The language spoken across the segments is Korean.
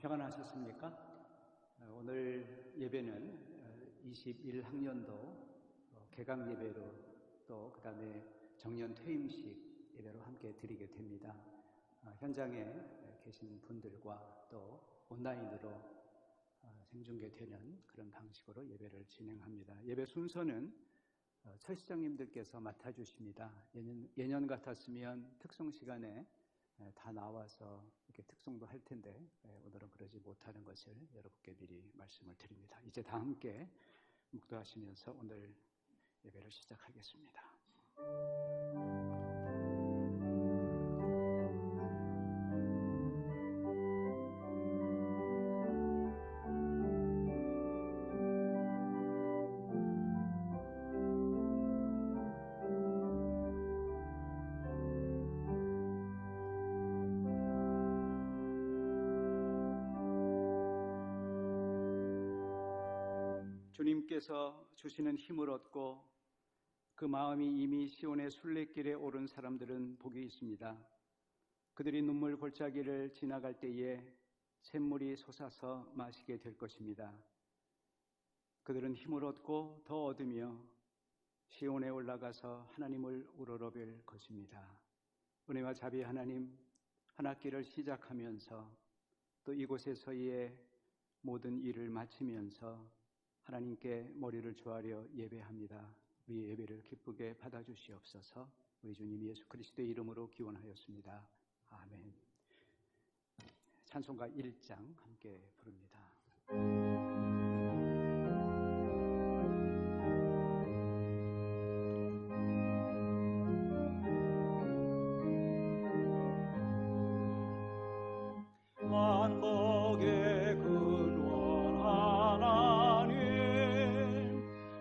평안하셨습니까? 오늘 예배는 21학년도 개강 예배로 또 그 다음에 정년 퇴임식 예배로 함께 드리게 됩니다. 현장에 계신 분들과 또 온라인으로 생중계되는 그런 방식으로 예배를 진행합니다. 예배 순서는 첫 시장님들께서 맡아주십니다. 예년 같았으면 특송 시간에 다 나와서 이렇게 특송도 할 텐데 오늘은 그러지 못하는 것을 여러분께 미리 말씀을 드립니다. 이제 다 함께 묵도하시면서 오늘 예배를 시작하겠습니다. 주님께서 주시는 힘을 얻고 그 마음이 이미 시온의 순례길에 오른 사람들은 복이 있습니다. 그들이 눈물 골짜기를 지나갈 때에 샘물이 솟아서 마시게 될 것입니다. 그들은 힘을 얻고 더 얻으며 시온에 올라가서 하나님을 우러러뵐 것입니다. 은혜와 자비 하나님, 한 학기를 시작하면서 또 이곳에서의 모든 일을 마치면서 하나님께 머리를 조아려 예배합니다. 우리 예배를 기쁘게 받아주시옵소서. 우리 주님 예수 그리스도의 이름으로 기원하였습니다. 아멘. 찬송가 1장 함께 부릅니다. 만복의 근원 하나님,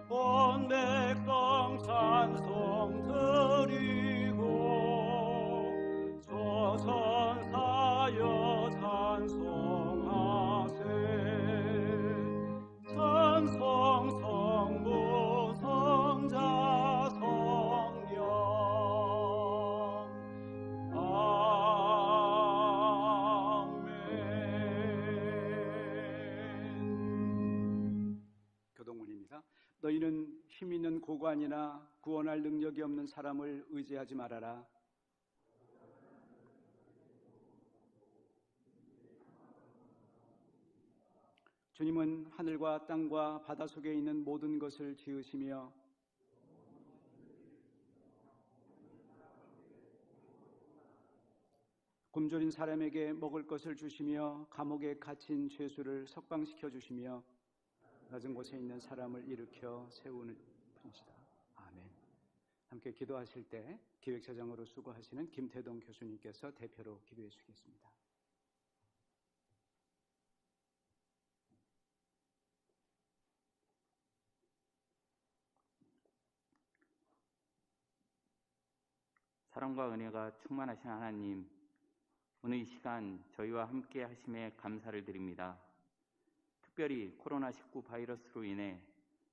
온 백성 찬송 드리고 조선사여 찬송하세. 찬송 성부 성자 성령. 교동문입니다. 너희는 힘 있는 고관이나 구원할 능력이 없는 사람을 의지하지 말아라. 주님은 하늘과 땅과 바다 속에 있는 모든 것을 지으시며 굶주린 사람에게 먹을 것을 주시며 감옥에 갇힌 죄수를 석방시켜 주시며 낮은 곳에 있는 사람을 일으켜 세우는 분이시다. 아멘. 함께 기도하실 때 기획사장으로 수고하시는 김태동 교수님께서 대표로 기도해 주시겠습니다. 사랑과 은혜가 충만하신 하나님, 오늘 이 시간 저희와 함께 하심에 감사를 드립니다. 특별히 코로나19 바이러스로 인해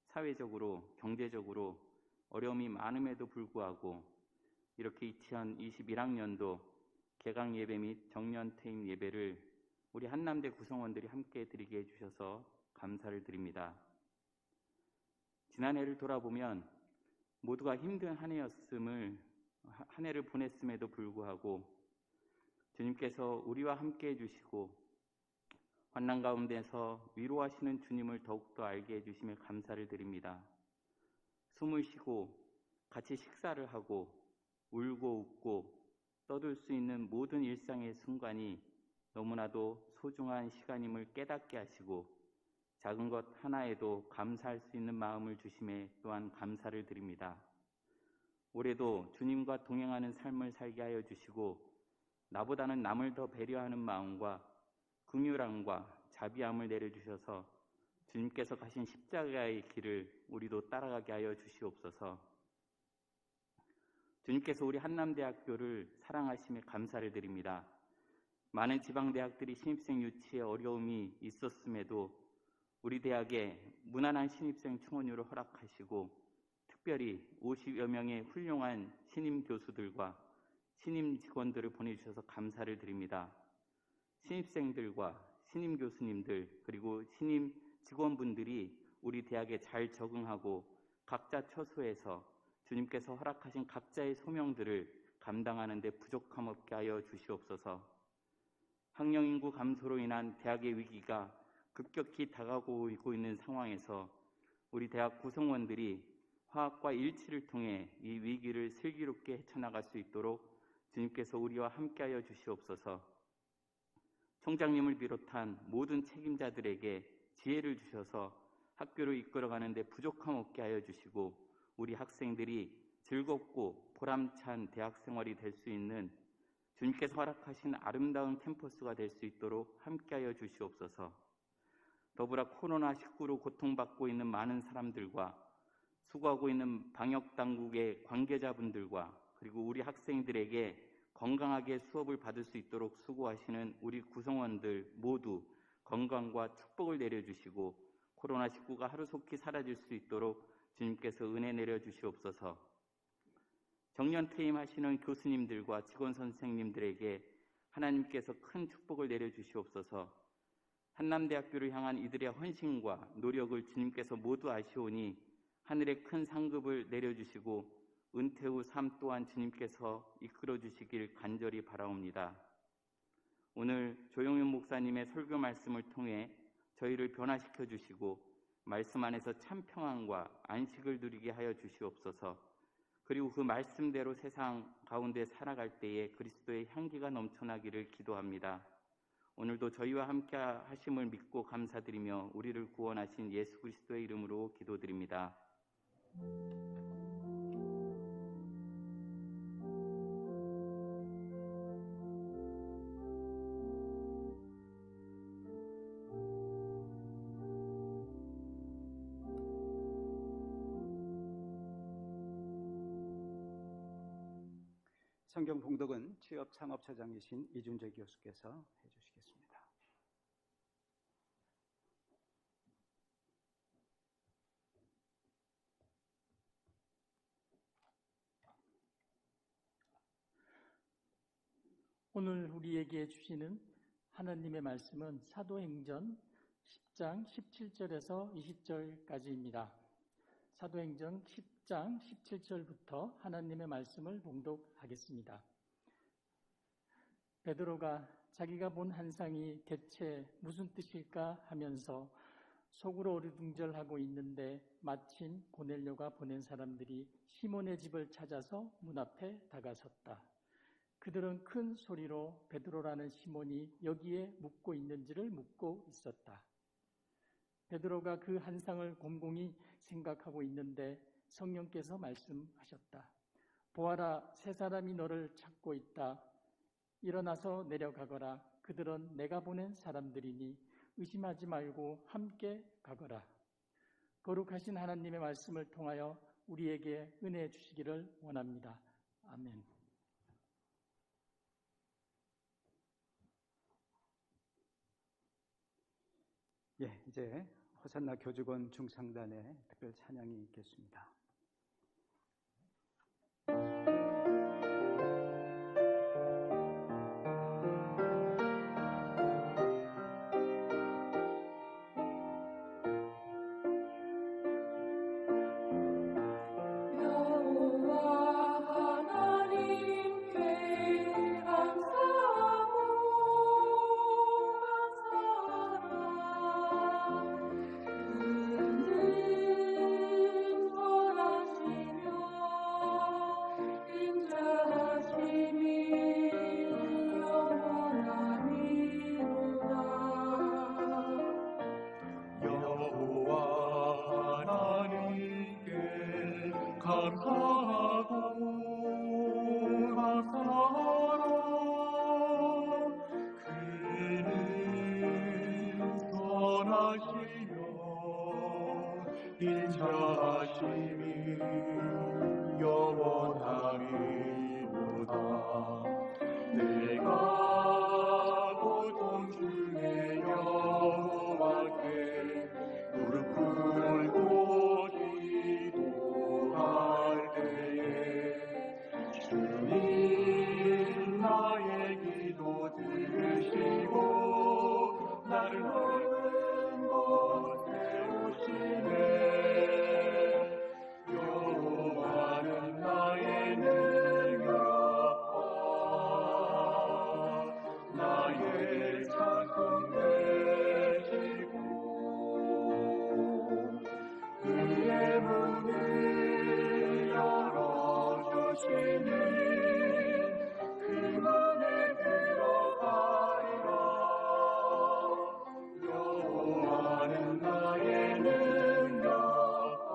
사회적으로, 경제적으로 어려움이 많음에도 불구하고 이렇게 2021학년도 개강 예배 및 정년 퇴임 예배를 우리 한남대 구성원들이 함께 드리게 해주셔서 감사를 드립니다. 지난해를 돌아보면 모두가 힘든 한 해를 보냈음에도 불구하고 주님께서 우리와 함께 해주시고 환난 가운데서 위로하시는 주님을 더욱더 알게 해주심에 감사를 드립니다. 숨을 쉬고 같이 식사를 하고 울고 웃고 떠들 수 있는 모든 일상의 순간이 너무나도 소중한 시간임을 깨닫게 하시고 작은 것 하나에도 감사할 수 있는 마음을 주심에 또한 감사를 드립니다. 올해도 주님과 동행하는 삶을 살게 하여 주시고 나보다는 남을 더 배려하는 마음과 긍휼함과 자비함을 내려주셔서 주님께서 가신 십자가의 길을 우리도 따라가게 하여 주시옵소서. 주님께서 우리 한남대학교를 사랑하심에 감사를 드립니다. 많은 지방대학들이 신입생 유치에 어려움이 있었음에도 우리 대학에 무난한 신입생 충원율을 허락하시고 특별히 50여 명의 훌륭한 신임 교수들과 신임 직원들을 보내주셔서 감사를 드립니다. 신입생들과 신임 교수님들 그리고 신임 직원분들이 우리 대학에 잘 적응하고 각자 처소에서 주님께서 허락하신 각자의 소명들을 감당하는 데 부족함 없게 하여 주시옵소서. 학령 인구 감소로 인한 대학의 위기가 급격히 다가오고 있는 상황에서 우리 대학 구성원들이 화합과 일치를 통해 이 위기를 슬기롭게 헤쳐나갈 수 있도록 주님께서 우리와 함께하여 주시옵소서. 총장님을 비롯한 모든 책임자들에게 지혜를 주셔서 학교를 이끌어가는 데 부족함 없게 하여 주시고 우리 학생들이 즐겁고 보람찬 대학 생활이 될 수 있는 주님께서 허락하신 아름다운 캠퍼스가 될 수 있도록 함께하여 주시옵소서. 더불어 코로나19로 고통받고 있는 많은 사람들과 수고하고 있는 방역당국의 관계자분들과 그리고 우리 학생들에게 건강하게 수업을 받을 수 있도록 수고하시는 우리 구성원들 모두 건강과 축복을 내려주시고 코로나19가 하루속히 사라질 수 있도록 주님께서 은혜 내려주시옵소서. 정년 퇴임하시는 교수님들과 직원 선생님들에게 하나님께서 큰 축복을 내려주시옵소서. 한남대학교를 향한 이들의 헌신과 노력을 주님께서 모두 아시오니 하늘의 큰 상급을 내려주시고 은퇴 후 삶 또한 주님께서 이끌어 주시길 간절히 바라옵니다. 오늘 조용윤 목사님의 설교 말씀을 통해 저희를 변화시켜 주시고 말씀 안에서 참 평안과 안식을 누리게 하여 주시옵소서. 그리고 그 말씀대로 세상 가운데 살아갈 때에 그리스도의 향기가 넘쳐나기를 기도합니다. 오늘도 저희와 함께 하심을 믿고 감사드리며 우리를 구원하신 예수 그리스도의 이름으로 기도드립니다. 성경 봉독은 취업창업처장이신 이준재 교수께서 해주시겠습니다. 오늘 우리에게 주시는 하나님의 말씀은 사도행전 10장 17절에서 20절까지입니다. 사도행전 10장 17절부터 하나님의 말씀을 봉독하겠습니다. 베드로가 자기가 본 환상이 대체 무슨 뜻일까 하면서 속으로 어리둥절하고 있는데 마침 고넬료가 보낸 사람들이 시몬의 집을 찾아서 문 앞에 다가섰다. 그들은 큰 소리로 베드로라는 시몬이 여기에 묵고 있는지를 묻고 있었다. 베드로가 그 환상을 곰곰이 생각하고 있는데 성령께서 말씀하셨다. 보아라, 세 사람이 너를 찾고 있다. 일어나서 내려가거라. 그들은 내가 보낸 사람들이니 의심하지 말고 함께 가거라. 거룩하신 하나님의 말씀을 통하여 우리에게 은혜 주시기를 원합니다. 아멘. 이제 호산나 교주건 중창단의 특별 찬양이 있겠습니다. 인자하심이 영원하리로다. 내가 고통 중에 여호와께 무릎 꿇고 기도할 때에 주님 나의 기도 들으시고 나를 주시니 그 문에 들어가리라. 여호와는 나의 능력과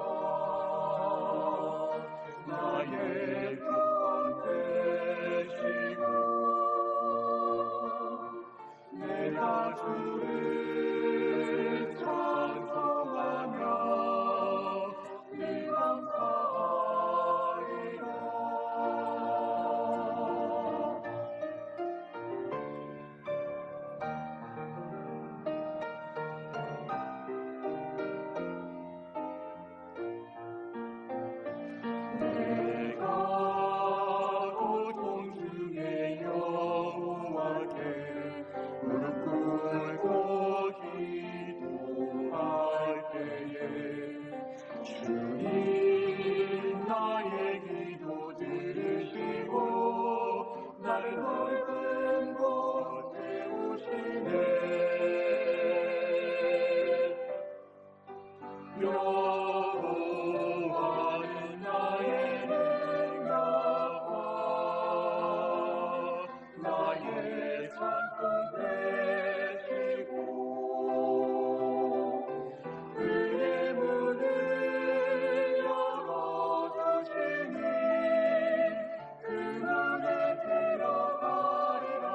나의 구원 되시고 내가 주를 찬송하며 늘 감사하리라. 내가 고통 중에 여호와께 무릎 꿇고 기도할 때에 주님 나의 기도 들으시고 나를 넓은 곳 태우시네. 여호와는 나의 능력과 나의 찬송 되시고 은혜 문을 열어주시니 그 문에 들어가리라.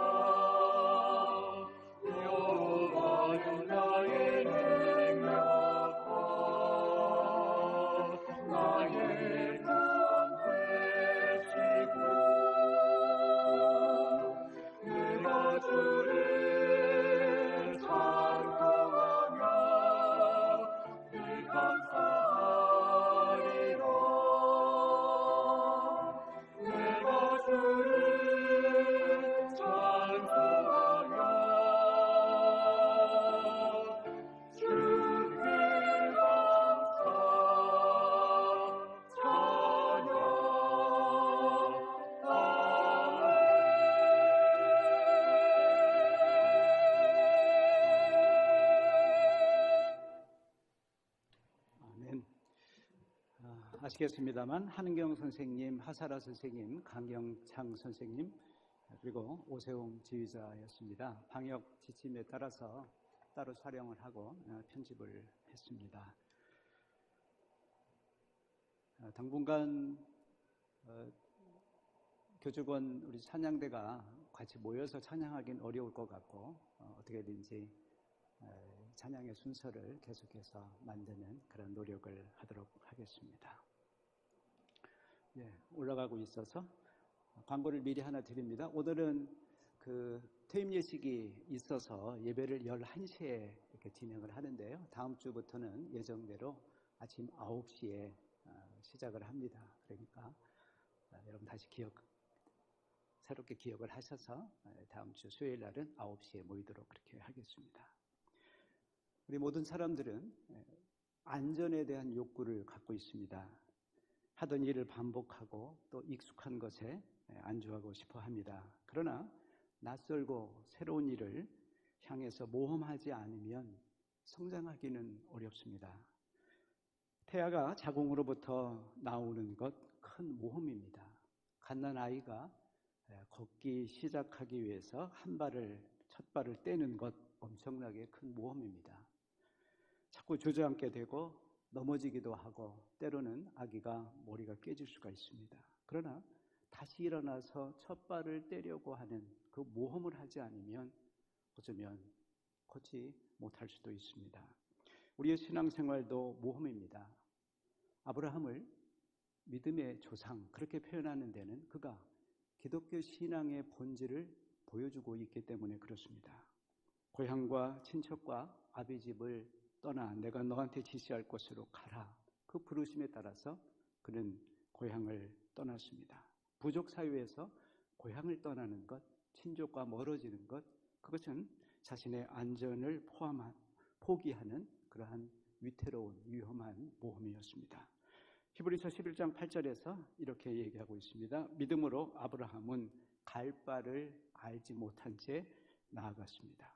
여호와는 나의 능력과 나의 구원 되시고 내가 주를 찬송하며 늘 감사하리라. 내가 주를 찬송하며 주께 감사 아멘. 아시겠습니다만 한은경 선생님, 하사라 선생님, 강경창 선생님, 그리고 오세웅 지휘자였습니다. 방역 지침에 따라서 따로 촬영을 하고 편집을 했습니다. 당분간 교주권 우리 찬양대가 같이 모여서 찬양하기는 어려울 것 같고 어떻게든지 찬양의 순서를 계속해서 만드는 그런 노력을 하도록 하겠습니다. 올라가고 있어서 광고를 미리 하나 드립니다. 오늘은 그 퇴임 예식이 있어서 예배를 11시에 이렇게 진행을 하는데요. 다음 주부터는 예정대로 아침 9시에 시작을 합니다. 그러니까 여러분 다시 새롭게 기억을 하셔서 다음 주 수요일 날은 9시에 모이도록 그렇게 하겠습니다. 우리 모든 사람들은 안전에 대한 욕구를 갖고 있습니다. 하던 일을 반복하고 또 익숙한 것에 안주하고 싶어 합니다. 그러나 낯설고 새로운 일을 향해서 모험하지 않으면 성장하기는 어렵습니다. 태아가 자궁으로부터 나오는 것 큰 모험입니다. 갓난아이가 걷기 시작하기 위해서 첫 발을 떼는 것 엄청나게 큰 모험입니다. 자꾸 주저앉게 되고 넘어지기도 하고 때로는 아기가 머리가 깨질 수가 있습니다. 그러나 다시 일어나서 첫 발을 떼려고 하는 그 모험을 하지 않으면 어쩌면 걷지 못할 수도 있습니다. 우리의 신앙생활도 모험입니다. 아브라함을 믿음의 조상 그렇게 표현하는 데는 그가 기독교 신앙의 본질을 보여주고 있기 때문에 그렇습니다. 고향과 친척과 아비 집을 떠나 내가 너한테 지시할 곳으로 가라. 그 부르심에 따라서 그는 고향을 떠났습니다. 부족 사회에서 고향을 떠나는 것, 친족과 멀어지는 것, 그것은 자신의 안전을 포기하는 그러한 위태로운 위험한 모험이었습니다. 히브리서 11장 8절에서 이렇게 얘기하고 있습니다. 믿음으로 아브라함은 갈 바를 알지 못한 채 나아갔습니다.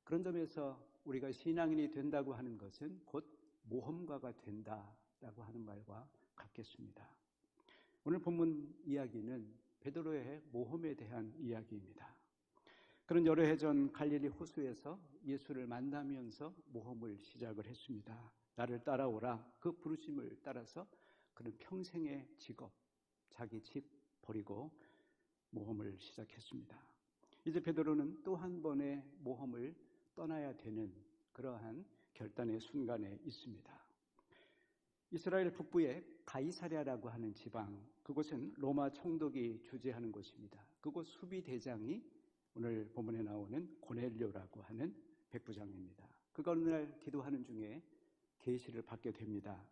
그런 점에서 우리가 신앙인이 된다고 하는 것은 곧 모험가가 된다라고 하는 말과 같겠습니다. 오늘 본문 이야기는 베드로의 모험에 대한 이야기입니다. 그는 여러 해 전 갈릴리 호수에서 예수를 만나면서 모험을 시작을 했습니다. 나를 따라오라. 그 부르심을 따라서 그는 평생의 직업, 자기 집 버리고 모험을 시작했습니다. 이제 베드로는 또 한 번의 모험을 떠나야 되는 그러한 결단의 순간에 있습니다. 이스라엘 북부의 가이사랴라고 하는 지방, 그곳은 로마 총독이 주재하는 곳입니다. 그곳 수비대장이 오늘 본문에 나오는 고넬료라고 하는 백부장입니다. 그가 어느 날 기도하는 중에 계시를 받게 됩니다.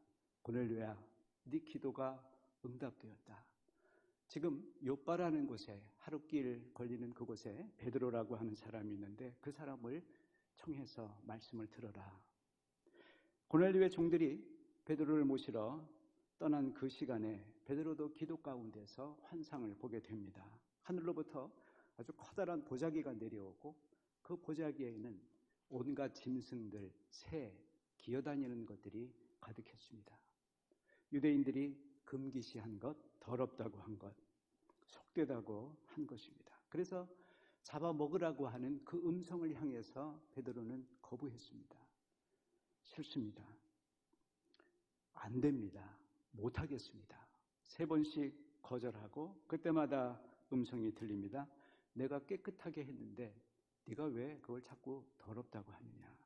고넬료야, 네 기도가 응답되었다. 지금 요빠라는 곳에, 하룻길 걸리는 그곳에 베드로라고 하는 사람이 있는데 그 사람을 청해서 말씀을 들어라. 고넬료의 종들이 베드로를 모시러 떠난 그 시간에 베드로도 기도 가운데서 환상을 보게 됩니다. 하늘로부터 아주 커다란 보자기가 내려오고 그 보자기에는 온갖 짐승들, 새, 기어다니는 것들이 가득했습니다. 유대인들이 금기시한 것, 더럽다고 한 것, 속되다고 한 것입니다. 그래서 잡아먹으라고 하는 그 음성을 향해서 베드로는 거부했습니다. 싫습니다. 안 됩니다. 못하겠습니다. 3번씩 거절하고 그때마다 음성이 들립니다. 내가 깨끗하게 했는데 네가 왜 그걸 자꾸 더럽다고 하느냐.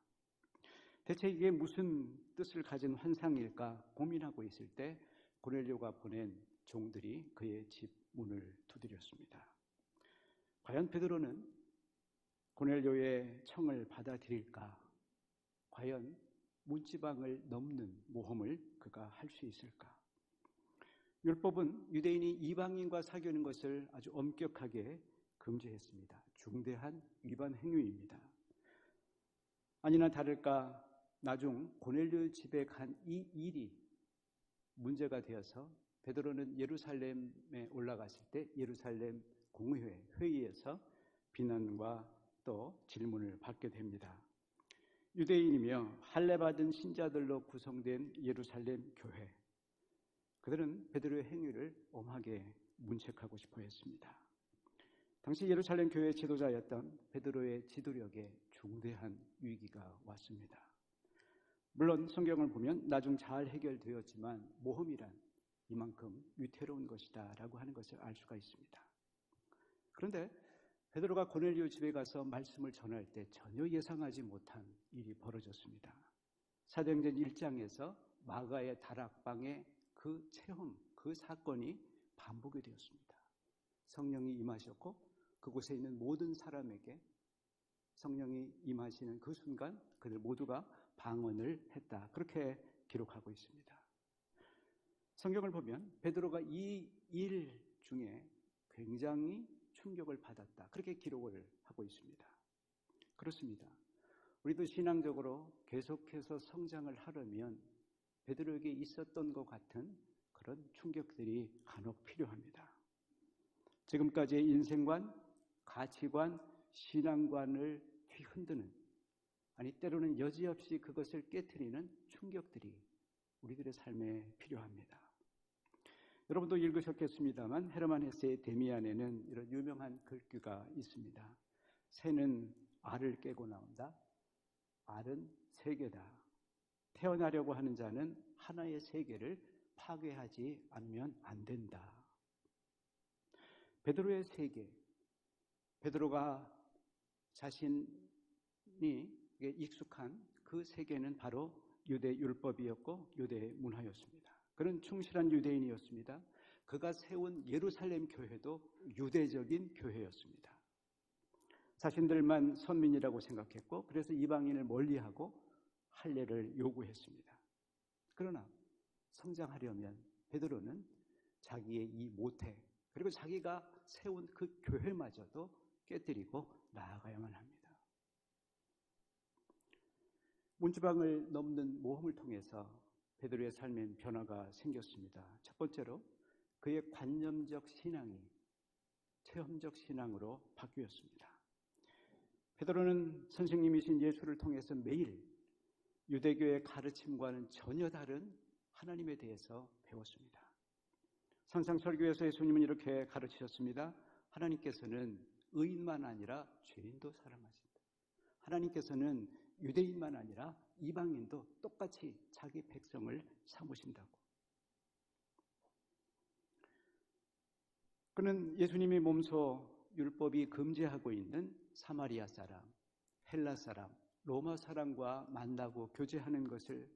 대체 이게 무슨 뜻을 가진 환상일까 고민하고 있을 때 고넬료가 보낸 종들이 그의 집 문을 두드렸습니다. 과연 베드로는 고넬료의 청을 받아들일까? 과연 문지방을 넘는 모험을 그가 할 수 있을까? 율법은 유대인이 이방인과 사귀는 것을 아주 엄격하게 금지했습니다. 중대한 위반 행위입니다. 아니나 다를까 나중 고넬료 집에 간 이 일이 문제가 되어서 베드로는 예루살렘에 올라갔을 때 예루살렘 공회 회의에서 비난과 또 질문을 받게 됩니다. 유대인이며 할례받은 신자들로 구성된 예루살렘 교회, 그들은 베드로의 행위를 엄하게 문책하고 싶어 했습니다. 당시 예루살렘 교회 지도자였던 베드로의 지도력에 중대한 위기가 왔습니다. 물론 성경을 보면 나중 잘 해결되었지만 모험이란 이만큼 위태로운 것이다 라고 하는 것을 알 수가 있습니다. 그런데 베드로가 고넬료 집에 가서 말씀을 전할 때 전혀 예상하지 못한 일이 벌어졌습니다. 사도행전 1장에서 마가의 다락방의 그 체험, 그 사건이 반복이 되었습니다. 성령이 임하셨고 그곳에 있는 모든 사람에게 성령이 임하시는 그 순간 그들 모두가 방언을 했다. 그렇게 기록하고 있습니다. 성경을 보면 베드로가 이 일 중에 굉장히 충격을 받았다. 그렇게 기록을 하고 있습니다. 그렇습니다. 우리도 신앙적으로 계속해서 성장을 하려면 베드로에게 있었던 것 같은 그런 충격들이 간혹 필요합니다. 지금까지의 인생관, 가치관, 신앙관을 뒤흔드는, 아니 때로는 여지없이 그것을 깨트리는 충격들이 우리들의 삶에 필요합니다. 여러분도 읽으셨겠습니다만 헤르만 헤세의 데미안에는 이런 유명한 글귀가 있습니다. 새는 알을 깨고 나온다. 알은 세계다. 태어나려고 하는 자는 하나의 세계를 파괴하지 않으면 안 된다. 베드로의 세계, 베드로가 자신이 익숙한 그 세계는 바로 유대 율법이었고 유대의 문화였습니다. 그는 충실한 유대인이었습니다. 그가 세운 예루살렘 교회도 유대적인 교회였습니다. 자신들만 선민이라고 생각했고 그래서 이방인을 멀리하고 할례를 요구했습니다. 그러나 성장하려면 베드로는 자기의 이 모태 그리고 자기가 세운 그 교회마저도 깨뜨리고 나아가야만 합니다. 문지방을 넘는 모험을 통해서 베드로의 삶엔 변화가 생겼습니다. 첫 번째로 그의 관념적 신앙이 체험적 신앙으로 바뀌었습니다. 베드로는 선생님이신 예수를 통해서 매일 유대교의 가르침과는 전혀 다른 하나님에 대해서 배웠습니다. 산상설교에서 예수님은 이렇게 가르치셨습니다. 하나님께서는 의인만 아니라 죄인도 사랑하신다. 하나님께서는 유대인만 아니라 이방인도 똑같이 자기 백성을 삼으신다고. 그는 예수님이 몸소 율법이 금지하고 있는 사마리아 사람, 헬라 사람, 로마 사람과 만나고 교제하는 것을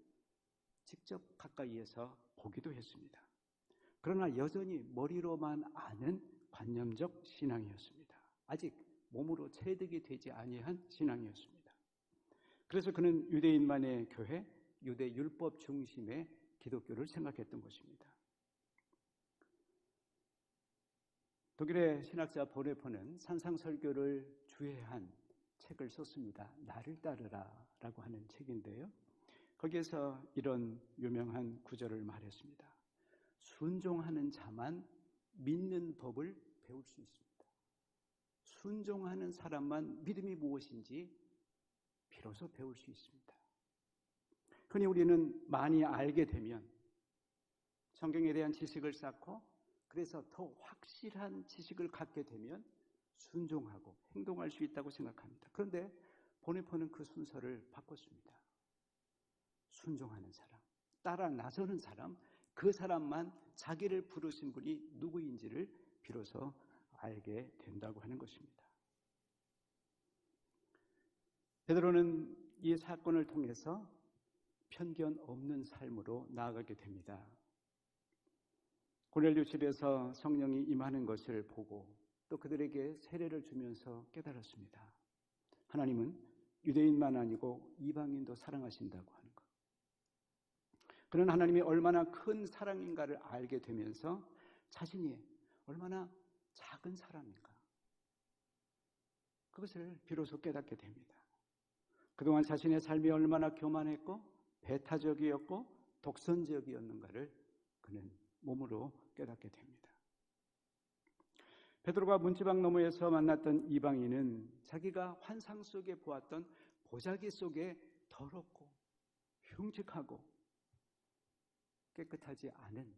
직접 가까이에서 보기도 했습니다. 그러나 여전히 머리로만 아는 관념적 신앙이었습니다. 아직 몸으로 체득이 되지 아니한 신앙이었습니다. 그래서 그는 유대인만의 교회, 유대 율법 중심의 기독교를 생각했던 것입니다. 독일의 신학자 보네포는 산상설교를 주해한 책을 썼습니다. 나를 따르라 라고 하는 책인데요. 거기에서 이런 유명한 구절을 말했습니다. 순종하는 자만 믿는 법을 배울 수 있습니다. 순종하는 사람만 믿음이 무엇인지 비로소 배울 수 있습니다. 흔히 우리는 많이 알게 되면 성경에 대한 지식을 쌓고 그래서 더 확실한 지식을 갖게 되면 순종하고 행동할 수 있다고 생각합니다. 그런데 보네포는 그 순서를 바꿨습니다. 순종하는 사람, 따라 나서는 사람, 그 사람만 자기를 부르신 분이 누구인지를 비로소 알게 된다고 하는 것입니다. 베드로는 이 사건을 통해서 편견 없는 삶으로 나아가게 됩니다. 고넬료 집에서 성령이 임하는 것을 보고 또 그들에게 세례를 주면서 깨달았습니다. 하나님은 유대인만 아니고 이방인도 사랑하신다고 하는 것. 그는 하나님이 얼마나 큰 사랑인가를 알게 되면서 자신이 얼마나 작은 사람인가. 그것을 비로소 깨닫게 됩니다. 그동안 자신의 삶이 얼마나 교만했고 배타적이었고 독선적이었는가를 그는 몸으로 깨닫게 됩니다. 베드로가 문지방 너머에서 만났던 이방인은 자기가 환상 속에 보았던 보자기 속에 더럽고 흉측하고 깨끗하지 않은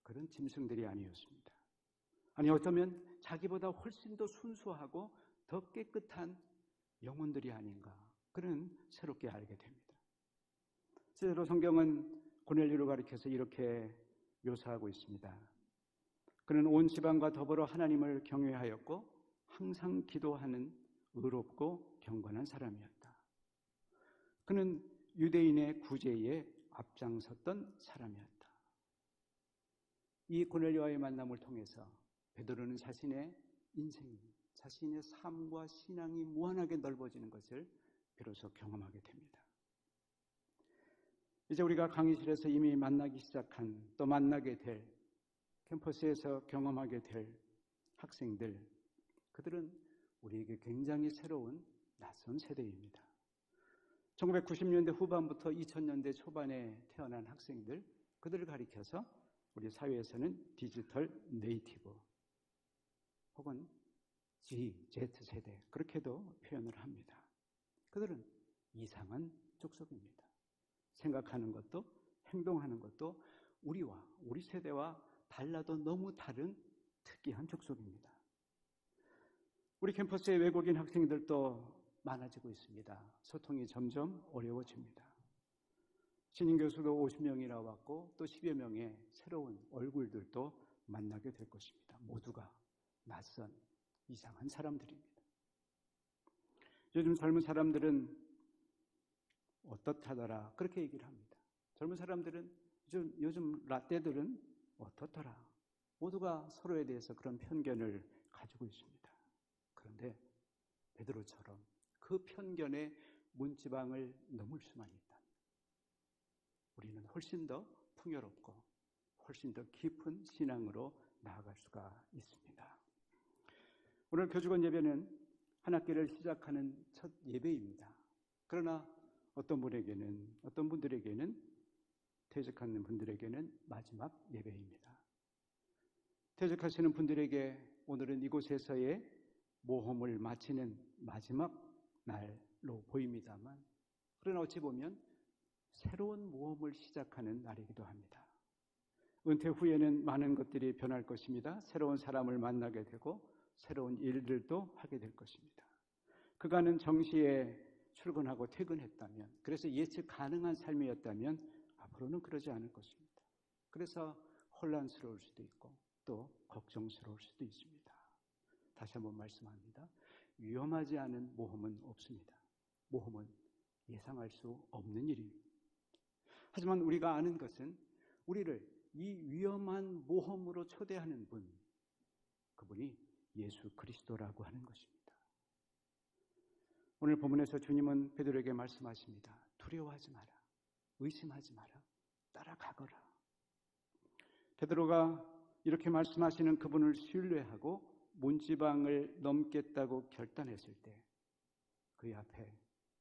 그런 짐승들이 아니었습니다. 아니 어쩌면 자기보다 훨씬 더 순수하고 더 깨끗한 영혼들이 아닌가 그는 새롭게 알게 됩니다. 실제로 성경은 고넬료를 가리켜서 이렇게 묘사하고 있습니다. 그는 온 지방과 더불어 하나님을 경외하였고 항상 기도하는 의롭고 경건한 사람이었다. 그는 유대인의 구제에 앞장섰던 사람이었다. 이 고넬료와의 만남을 통해서 베드로는 자신의 인생, 자신의 삶과 신앙이 무한하게 넓어지는 것을 비로소 경험하게 됩니다. 이제 우리가 강의실에서 이미 만나기 시작한 또 만나게 될 캠퍼스에서 경험하게 될 학생들, 그들은 우리에게 굉장히 새로운 낯선 세대입니다. 1990년대 후반부터 2000년대 초반에 태어난 학생들, 그들을 가리켜서 우리 사회에서는 디지털 네이티브 혹은 Z세대 그렇게도 표현을 합니다. 그들은 이상한 족속입니다. 생각하는 것도 행동하는 것도 우리와 우리 세대와 달라도 너무 다른 특이한 족속입니다. 우리 캠퍼스의 외국인 학생들도 많아지고 있습니다. 소통이 점점 어려워집니다. 신임 교수도 50명이나 왔고 또 10여 명의 새로운 얼굴들도 만나게 될 것입니다. 모두가 낯선 이상한 사람들입니다. 요즘 젊은 사람들은 어떻다더라 그렇게 얘기를 합니다. 젊은 사람들은 요즘 라떼들은 어떻더라. 모두가 서로에 대해서 그런 편견을 가지고 있습니다. 그런데 베드로처럼 그 편견의 문지방을 넘을 수만 있다면 우리는 훨씬 더 풍요롭고 훨씬 더 깊은 신앙으로 나아갈 수가 있습니다. 오늘 교주건 예배는 한 학기를 시작하는 첫 예배입니다. 그러나 어떤 분들에게는 퇴직하는 분들에게는 마지막 예배입니다. 퇴직하시는 분들에게 오늘은 이곳에서의 모험을 마치는 마지막 날로 보입니다만 그러나 어찌 보면 새로운 모험을 시작하는 날이기도 합니다. 은퇴 후에는 많은 것들이 변할 것입니다. 새로운 사람을 만나게 되고 새로운 일들도 하게 될 것입니다. 그간은 정시에 출근하고 퇴근했다면, 그래서 예측 가능한 삶이었다면 앞으로는 그러지 않을 것입니다. 그래서 혼란스러울 수도 있고 또 걱정스러울 수도 있습니다. 다시 한번 말씀합니다. 위험하지 않은 모험은 없습니다. 모험은 예상할 수 없는 일입니다. 하지만 우리가 아는 것은 우리를 이 위험한 모험으로 초대하는 분, 그분이 예수 그리스도라고 하는 것입니다. 오늘 본문에서 주님은 베드로에게 말씀하십니다. 두려워하지 마라. 의심하지 마라. 따라가거라. 베드로가 이렇게 말씀하시는 그분을 신뢰하고 문지방을 넘겠다고 결단했을 때 그의 앞에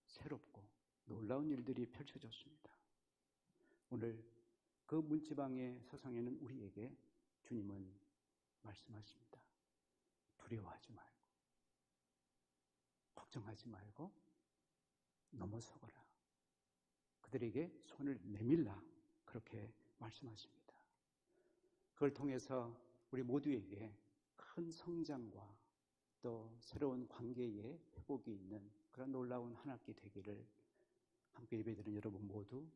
새롭고 놀라운 일들이 펼쳐졌습니다. 오늘 그 문지방의 서성에는 우리에게 주님은 말씀하십니다. 두려워하지 말고 걱정하지 말고 넘어서거라. 그들에게 손을 내밀라. 그렇게 말씀하십니다. 그걸 통해서 우리 모두에게 큰 성장과 또 새로운 관계의 회복이 있는 그런 놀라운 한 학기 되기를 함께 예배드리는 여러분 모두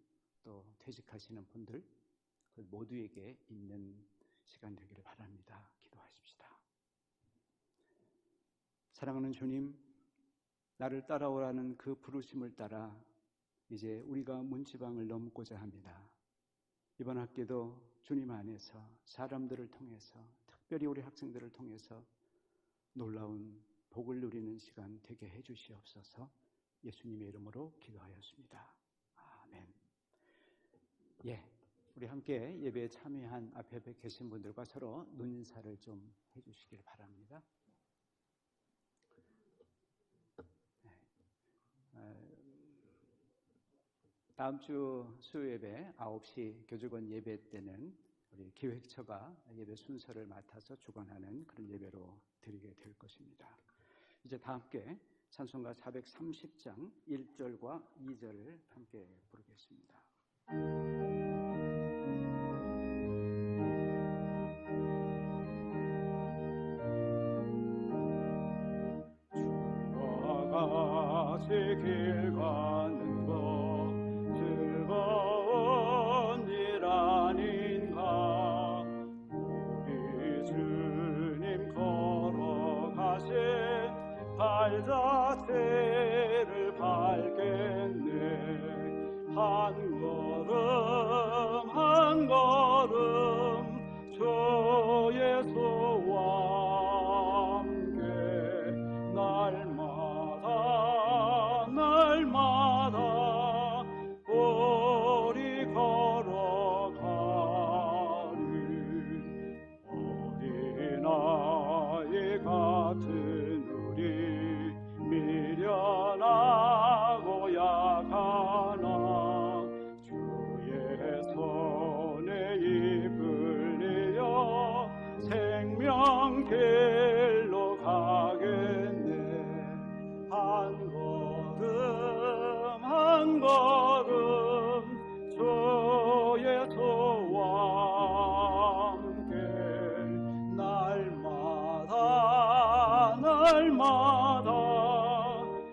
또 퇴직하시는 분들 그 모두에게 있는 시간 되기를 바랍니다. 기도하십시다. 사랑하는 주님, 나를 따라오라는 그 부르심을 따라 이제 우리가 문지방을 넘고자 합니다. 이번 학기도 주님 안에서 사람들을 통해서 특별히 우리 학생들을 통해서 놀라운 복을 누리는 시간 되게 해주시옵소서. 예수님의 이름으로 기도하였습니다. 아멘. 우리 함께 예배에 참여한 앞에 계신 분들과 서로 눈인사를 좀 해주시길 바랍니다. 다음 주 수요 예배 9시 교직원 예배 때는 우리 기획처가 예배 순서를 맡아서 주관하는 그런 예배로 드리게 될 것입니다. 이제 다 함께 찬송가 430장 1절과 2절을 함께 부르겠습니다. 주와 같이 길 가는 것 즐거운 일 아닌가. 우리 주님 걸어가신 발자취를 밟겠네. 한 걸음 한 걸음 주의 소와 함께 날마다 우리 걸어가리. 어린아이 같은 우리 미련하고 약하나 주의 손에 이끌려 생명길로 가겠네. 한 걸음 한 걸음 주의 소와 함께 날마다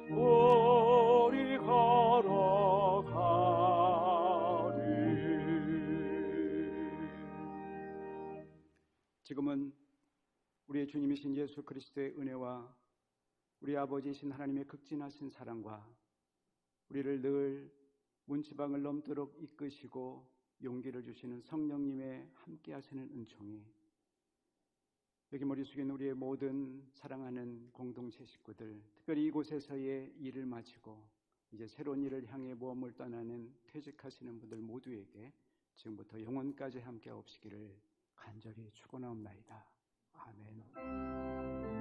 우리 걸어가리. 지금은 우리의 주님이신 예수 그리스도의 은혜와 우리 아버지이신 하나님의 극진하신 사랑과 우리를 늘 문지방을 넘도록 이끄시고 용기를 주시는 성령님의 함께 하시는 은총이 여기 머리 숙인 우리의 모든 사랑하는 공동체 식구들, 특별히 이곳에서의 일을 마치고 이제 새로운 일을 향해 모험을 떠나는 퇴직하시는 분들 모두에게 지금부터 영원까지 함께 하옵시기를 간절히 축원하옵나이다. 아멘.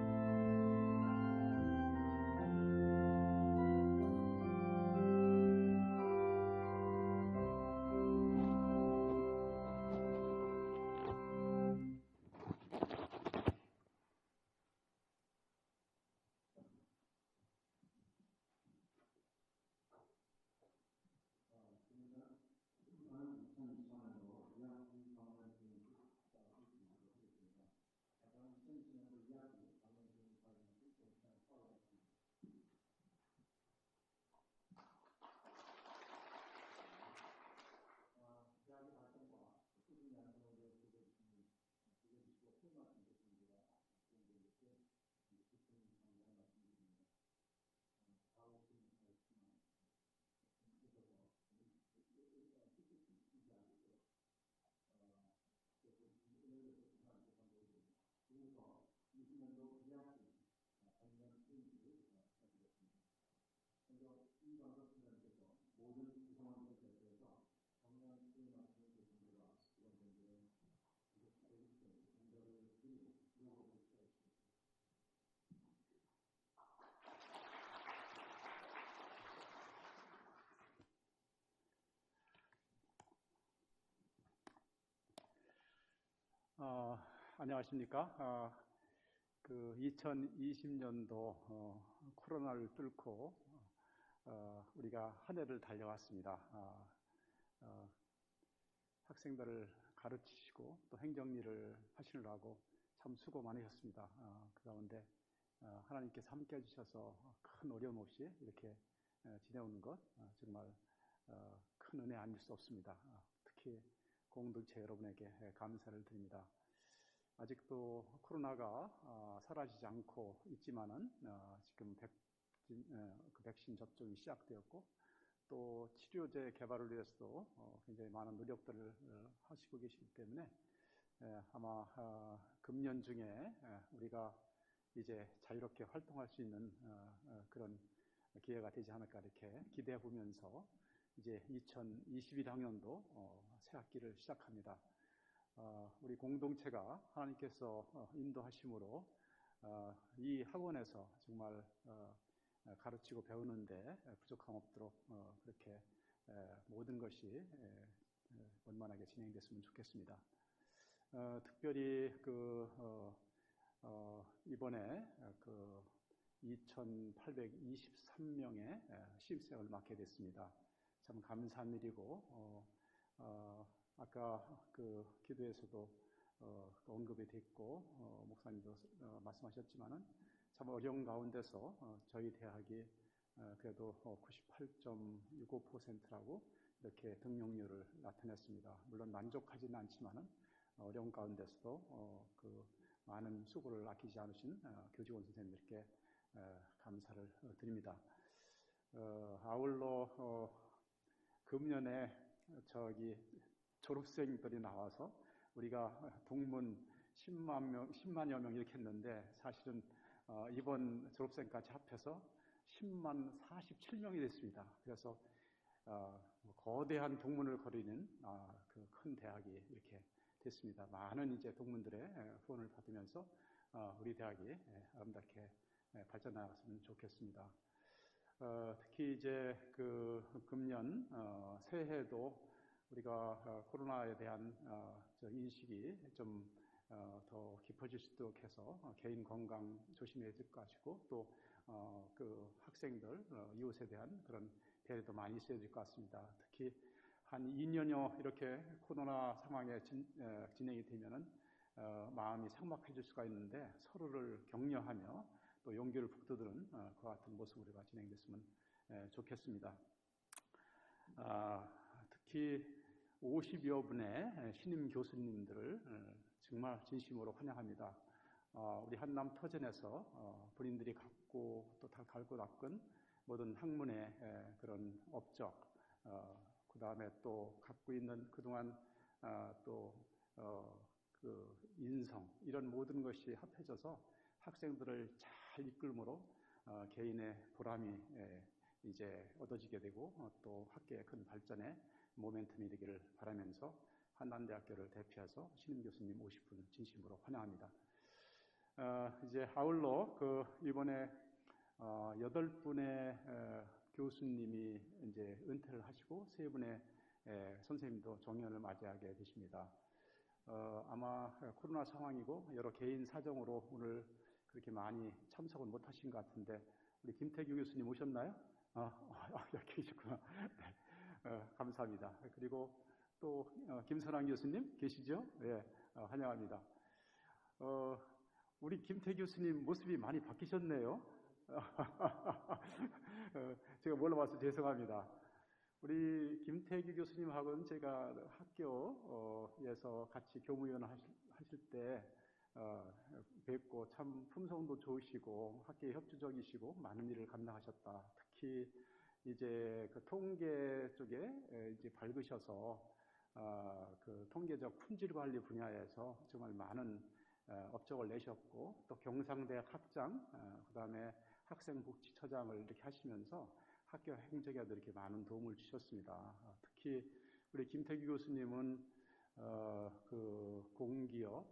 안녕하십니까? 2020년도 코로나를 뚫고 우리가 한 해를 달려왔습니다. 학생들을 가르치시고 또 행정일을 하시느라고 참 수고 많으셨습니다. 그 가운데 하나님께서 함께 해주셔서 큰 어려움 없이 이렇게 지내오는 것 정말 큰 은혜 아닐 수 없습니다. 특히 공동체 여러분에게 감사를 드립니다. 아직도 코로나가 사라지지 않고 있지만은 지금 백신 접종이 시작되었고 또 치료제 개발을 위해서도 굉장히 많은 노력들을 하시고 계시기 때문에 아마 금년 중에 우리가 이제 자유롭게 활동할 수 있는 그런 기회가 되지 않을까 이렇게 기대해 보면서 이제 2021학년도 새 학기를 시작합니다. 우리 공동체가 하나님께서 인도하심으로 이 학원에서 정말 가르치고 배우는데 부족함 없도록 그렇게 모든 것이 원만하게 진행됐으면 좋겠습니다. 특별히 이번에 2,823명의 신입생을 맡게 됐습니다. 참 감사한 일이고 아까 기도에서도 언급이 됐고 목사님도 말씀하셨지만은 참 어려운 가운데서 저희 대학이 그래도 98.65%라고 이렇게 등록률을 나타냈습니다. 물론 만족하지는 않지만은 어려운 가운데서도 많은 수고를 아끼지 않으신 교직원 선생님들께 감사를 드립니다. 아울러 금년에 졸업생들이 나와서 우리가 동문 10만여 명 이렇게 했는데 사실은 이번 졸업생까지 합해서 10만 47명이 됐습니다. 그래서 거대한 동문을 거리는 그 큰 대학이 이렇게 됐습니다. 많은 이제 동문들의 후원을 받으면서 우리 대학이 아름답게 발전하였으면 좋겠습니다. 특히 이제 금년 새해도 우리가 코로나에 대한 인식이 좀 더 깊어질 수 있도록 해서 개인 건강 조심해야 될 것이고 또 학생들 이웃에 대한 그런 배려도 많이 있어야 될 것 같습니다. 특히 한 2년여 이렇게 코로나 상황에 진행이 되면은 마음이 삭막해질 수가 있는데 서로를 격려하며 또 용기를 북돋우는 그와 같은 모습으로 우리가 진행됐으면 좋겠습니다. 특히 50여 분의 신임 교수님들을 정말 진심으로 환영합니다. 우리 한남 터전에서 본인들이 갖고 또 다 갈고 닦은 모든 학문의 그런 업적, 그 다음에 또 갖고 있는 그동안 인성 이런 모든 것이 합해져서 학생들을 잘 이끌므로 개인의 보람이 이제 얻어지게 되고 또 학계의 큰 발전에 모멘텀이 되기를 바라면서 한남대학교를 대표해서 신임 교수님 50분 진심으로 환영합니다. 이제 아울러 이번에 8분의 교수님이 이제 은퇴를 하시고 3분의 선생님도 정년을 맞이하게 되십니다. 아마 코로나 상황이고 여러 개인 사정으로 오늘 그렇게 많이 참석을 못하신 것 같은데 우리 김태규 교수님 오셨나요? 여기 계시구나. 네, 감사합니다. 그리고 또 김선환 교수님 계시죠? 네, 환영합니다. 우리 김태규 교수님 모습이 많이 바뀌셨네요. 제가 몰라봐서 죄송합니다. 우리 김태규 교수님하고는 제가 학교에서 같이 교무위원 하실 때 뵙고 참 품성도 좋으시고 학계에 협조적이시고 많은 일을 감당하셨다. 특히 이제 통계 쪽에 이제 밝으셔서 통계적 품질 관리 분야에서 정말 많은 업적을 내셨고 또 경상대학 학장, 그 다음에 학생복지처장을 이렇게 하시면서 학교 행정에도 이렇게 많은 도움을 주셨습니다. 특히 우리 김태규 교수님은 공기업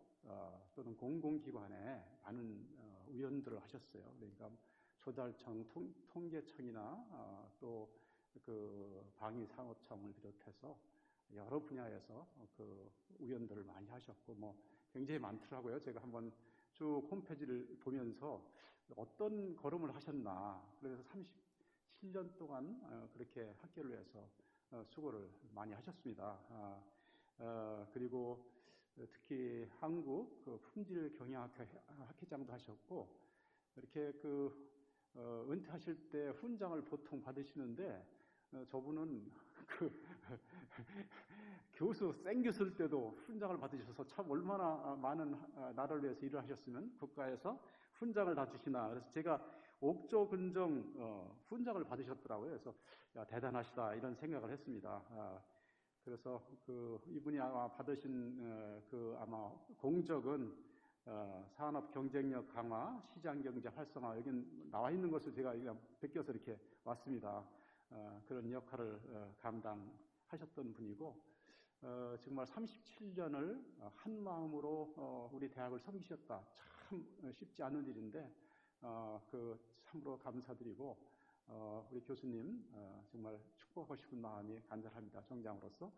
또는 공공기관에 많은 위원들을 하셨어요. 그러니까 조달청, 통계청이나 또 방위산업청을 비롯해서 여러 분야에서 위원들을 많이 하셨고 굉장히 많더라고요. 제가 한번 쭉 홈페이지를 보면서 어떤 걸음을 하셨나. 그래서 37년 동안 그렇게 학교를 위해서 수고를 많이 하셨습니다. 그리고 특히 한국 품질 경영학회장도 하셨고, 이렇게 은퇴하실 때 훈장을 보통 받으시는데, 저분은 교수, 생교수일 때도 훈장을 받으셔서 참 얼마나 많은 나라를 위해서 일을 하셨으면 국가에서 훈장을 다 주시나. 그래서 제가 옥조근정 훈장을 받으셨더라고요. 그래서 야, 대단하시다 이런 생각을 했습니다. 그래서 이분이 아마 받으신 아마 공적은 산업 경쟁력 강화, 시장 경제 활성화, 여기 나와 있는 것을 제가 그냥 베껴서 이렇게 왔습니다. 그런 역할을 감당하셨던 분이고, 정말 37년을 한 마음으로 우리 대학을 섬기셨다. 참 쉽지 않은 일인데, 참으로 감사드리고, 우리 교수님 정말 축복하고 싶은 마음이 간절합니다. 정장으로서.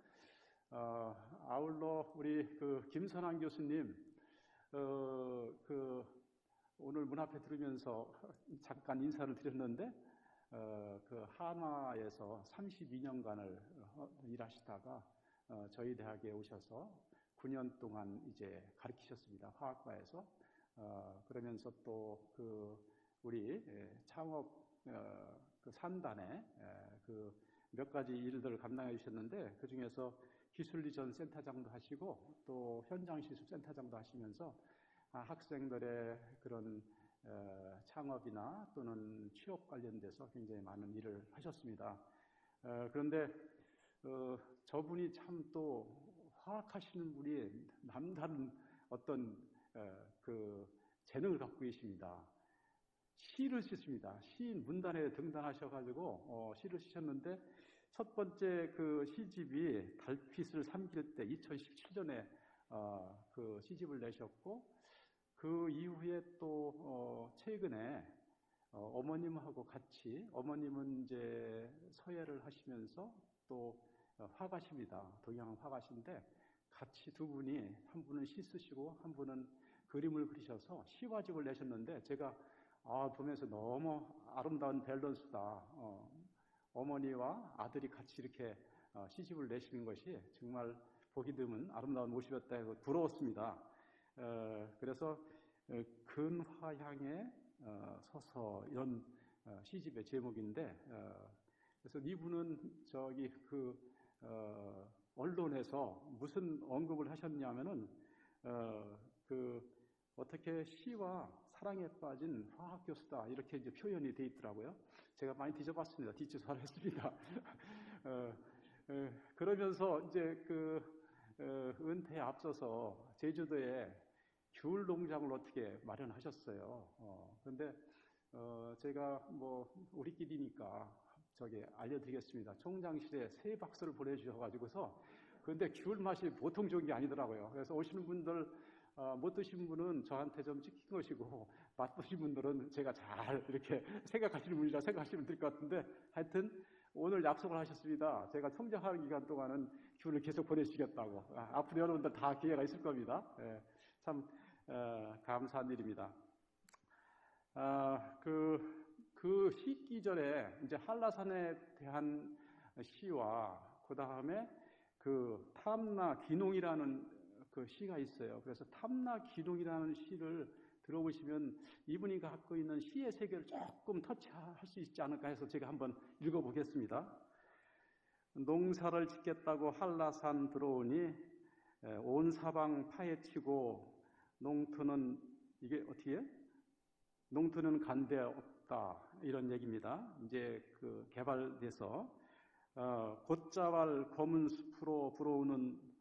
아울러 우리 김선환 교수님, 오늘 문 앞에 들으면서 잠깐 인사를 드렸는데, 한화에서 32년간을 일하시다가 저희 대학에 오셔서 9년 동안 이제 가르치셨습니다. 화학과에서. 그러면서 또 우리 창업 산단에 몇 가지 일들을 감당해 주셨는데, 그 중에서 기술리전 센터장도 하시고 또 현장시술 센터장도 하시면서 학생들의 그런 창업이나 또는 취업 관련돼서 굉장히 많은 일을 하셨습니다. 그런데 저분이 참 또 화학하시는 분이 남다른 어떤 재능을 갖고 계십니다. 시를 쓰십니다. 시인 문단에 등단하셔가지고 시를 쓰셨는데, 첫 번째 시집이 달빛을 삼킬 때 2017년에 시집을 내셨고, 그 이후에 또 최근에 어머님하고 같이, 어머님은 이제 서예를 하시면서 또 화가십니다. 동양 화가신데, 같이 두 분이, 한 분은 시 쓰시고 한 분은 그림을 그리셔서 시화집을 내셨는데, 제가 보면서 너무 아름다운 밸런스다. 어머니와 아들이 같이 이렇게 시집을 내시는 것이 정말 보기 드문 아름다운 모습이었다 해서 부러웠습니다. 그래서 근화향의 서서, 이런 시집의 제목인데, 그래서 이분은 언론에서 무슨 언급을 하셨냐면은 어떻게 시와 사랑에 빠진 화학 교수다, 이렇게 이제 표현이 돼 있더라고요. 제가 많이 뒤져봤습니다. 뒷조사를 했습니다. 그러면서 이제 은퇴에 앞서서 제주도에 귤 농장을 어떻게 마련하셨어요. 그런데 제가 우리끼리니까 알려드리겠습니다. 총장실에 새 박스를 보내주셔가지고서, 그런데 귤 맛이 보통 좋은 게 아니더라고요. 그래서 오시는 분들, 못 드신 분은 저한테 좀 찍힌 것이고, 맛보신 분들은 제가 잘 이렇게 생각하시는 분이라 생각하시면 될 것 같은데, 하여튼 오늘 약속을 하셨습니다. 제가 총장하는 기간 동안은 귤을 계속 보내주시겠다고. 앞으로 여러분들 다 기회가 있을 겁니다. 참 감사한 일입니다. 그 시기절에 이제 한라산에 대한 시와, 그 다음에 탐나 기농이라는 시가 있어요. 그래서 탐나 기농이라는 시를 들어보시면 이분이 갖고 있는 시의 세계를 조금 터치할 수 있지 않을까 해서 제가 한번 읽어보겠습니다. 농사를 짓겠다고 한라산 들어오니 온 사방 파헤치고 농토는, 이게 어떻게 해? 농토는 간데 없다, 이런 얘기입니다. 이제 개발돼서 곶자왈 검은 숲으로 불어오는